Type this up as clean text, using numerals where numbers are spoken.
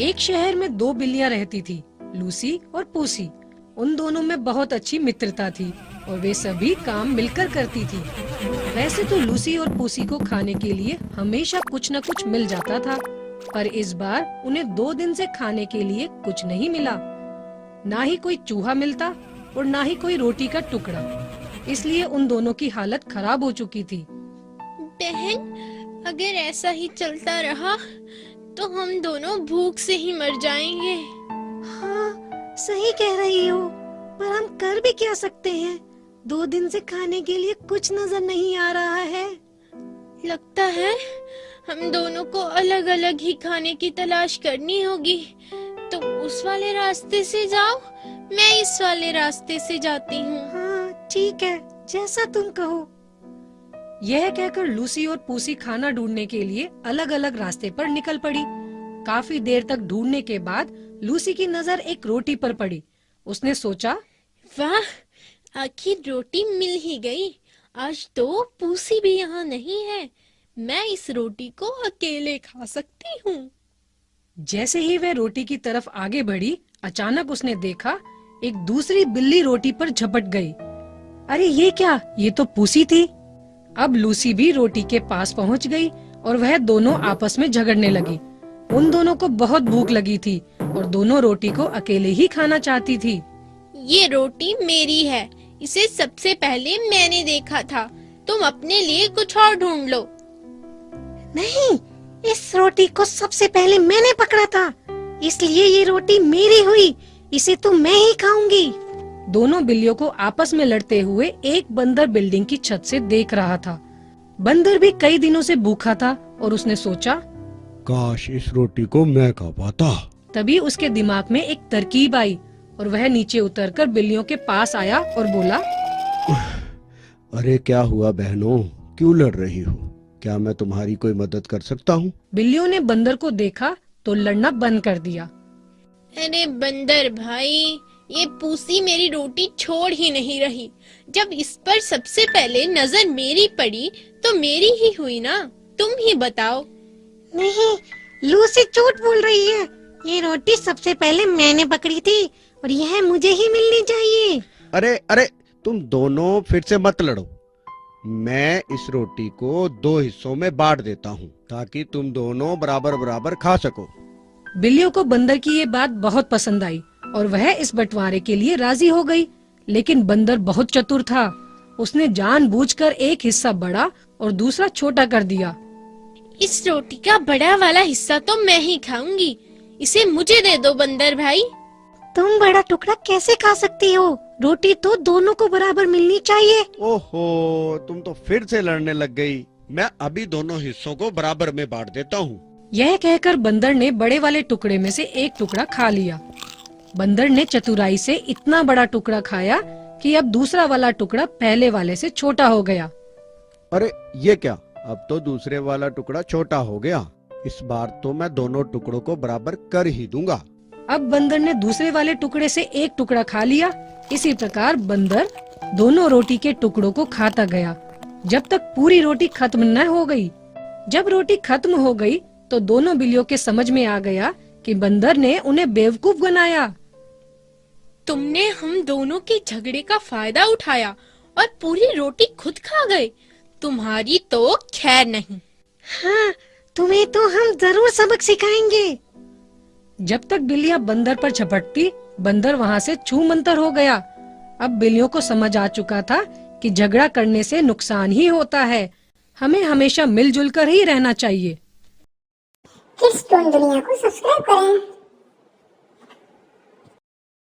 एक शहर में दो बिल्लियां रहती थी, लूसी और पूसी। उन दोनों में बहुत अच्छी मित्रता थी और वे सभी काम मिलकर करती थी। वैसे तो लूसी और पूसी को खाने के लिए हमेशा कुछ न कुछ मिल जाता था, पर इस बार उन्हें 2 दिन से खाने के लिए कुछ नहीं मिला। ना ही कोई चूहा मिलता और ना ही कोई रोटी का टुकड़ा। इसलिए उन दोनों की हालत खराब हो चुकी थी। बहन, अगर ऐसा ही चलता रहा तो हम दोनों भूख से ही मर जाएंगे। हाँ, सही कह रही हो, पर हम कर भी क्या सकते हैं? 2 दिन से खाने के लिए कुछ नजर नहीं आ रहा है। लगता है हम दोनों को अलग अलग ही खाने की तलाश करनी होगी। तुम उस वाले रास्ते से जाओ, मैं इस वाले रास्ते से जाती हूँ। हाँ ठीक है, जैसा तुम कहो। यह कहकर लूसी और पूसी खाना ढूंढने के लिए अलग अलग रास्ते पर निकल पड़ी। काफी देर तक ढूंढने के बाद लूसी की नजर एक रोटी पर पड़ी। उसने सोचा, वाह, आखिर रोटी मिल ही गई। आज तो पूसी भी यहाँ नहीं है, मैं इस रोटी को अकेले खा सकती हूँ। जैसे ही वह रोटी की तरफ आगे बढ़ी, अचानक उसने देखा एक दूसरी बिल्ली रोटी पर झपट गई। अरे ये क्या, ये तो पूसी थी। अब लूसी भी रोटी के पास पहुंच गई और वह दोनों आपस में झगड़ने लगी। उन दोनों को बहुत भूख लगी थी और दोनों रोटी को अकेले ही खाना चाहती थी। ये रोटी मेरी है, इसे सबसे पहले मैंने देखा था। तुम अपने लिए कुछ और ढूंढ लो। नहीं, इस रोटी को सबसे पहले मैंने पकड़ा था, इसलिए ये रोटी मेरी हुई। इसे तो मैं ही खाऊंगी। दोनों बिल्लियों को आपस में लड़ते हुए एक बंदर बिल्डिंग की छत से देख रहा था। बंदर भी कई दिनों से भूखा था और उसने सोचा, काश इस रोटी को मैं खा पाता। तभी उसके दिमाग में एक तरकीब आई और वह नीचे उतरकर बिल्लियों के पास आया और बोला, अरे क्या हुआ बहनों, क्यों लड़ रही हो? क्या मैं तुम्हारी कोई मदद कर सकता हूँ? बिल्लियों ने बंदर को देखा तो लड़ना बंद कर दिया। अरे बंदर भाई, ये पूसी मेरी रोटी छोड़ ही नहीं रही। जब इस पर सबसे पहले नजर मेरी पड़ी तो मेरी ही हुई ना, तुम ही बताओ। नहीं, लूसी झूठ बोल रही है। ये रोटी सबसे पहले मैंने पकड़ी थी और यह मुझे ही मिलनी चाहिए। अरे अरे, तुम दोनों फिर से मत लड़ो। मैं इस रोटी को 2 हिस्सों में बांट देता हूँ ताकि तुम दोनों बराबर बराबर खा सको। बिल्लियों को बंदर की ये बात बहुत पसंद आई और वह इस बंटवारे के लिए राजी हो गई। लेकिन बंदर बहुत चतुर था। उसने जानबूझकर एक हिस्सा बड़ा और दूसरा छोटा कर दिया। इस रोटी का बड़ा वाला हिस्सा तो मैं ही खाऊंगी, इसे मुझे दे दो बंदर भाई। तुम बड़ा टुकड़ा कैसे खा सकती हो? रोटी तो दोनों को बराबर मिलनी चाहिए। ओहो, तुम तो फिर से लड़ने लग गई। मैं अभी दोनों हिस्सों को बराबर में बांट देता हूँ। यह कहकर बंदर ने बड़े वाले टुकड़े में से एक टुकड़ा खा लिया। बंदर ने चतुराई से इतना बड़ा टुकड़ा खाया कि अब दूसरा वाला टुकड़ा पहले वाले से छोटा हो गया। अरे ये क्या, अब तो दूसरे वाला टुकड़ा छोटा हो गया। इस बार तो मैं दोनों टुकड़ों को बराबर कर ही दूंगा। अब बंदर ने दूसरे वाले टुकड़े से एक टुकड़ा खा लिया। इसी प्रकार बंदर दोनों रोटी के टुकड़ों को खाता गया जब तक पूरी रोटी खत्म न हो गई। जब रोटी खत्म हो गई तो दोनों बिल्लियों के समझ में आ गया कि बंदर ने उन्हें बेवकूफ बनाया। तुमने हम दोनों के झगड़े का फायदा उठाया और पूरी रोटी खुद खा गए। तुम्हारी तो खैर नहीं। हाँ, तुम्हें तो हम जरूर सबक सिखाएंगे। जब तक बिल्लियां बंदर पर झपटती, बंदर वहाँ से छूमंतर हो गया। अब बिल्लियों को समझ आ चुका था कि झगड़ा करने से नुकसान ही होता है। हमें हमेशा मिलजुल कर ही रहना चाहिए। किड्स टोन दुनिया को सब्सक्राइब करें।